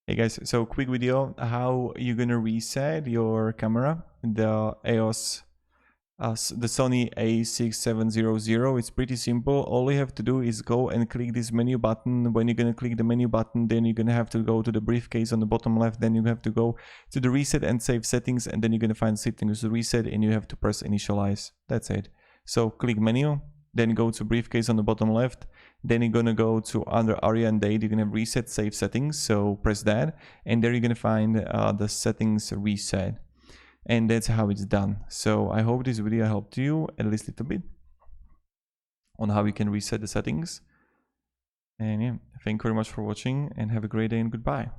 Hey guys, so quick video how you're gonna reset your camera, the EOS, the Sony A6700. It's pretty simple. All you have to do is go and click this menu button. When you're gonna click the menu button, then you're gonna have to go to the briefcase on the bottom left. Then you have to go to the reset and save settings, and then you're gonna find settings to reset, and you have to press initialize. That's it. So click menu, then go to briefcase on the bottom left. Then you're gonna go to under area and date, you're gonna reset save settings, so press that, and there you're gonna find the settings reset, and that's how it's done. So I hope this video helped you at least a little bit on how you can reset the settings. And yeah, thank you very much for watching, and have a great day, and goodbye.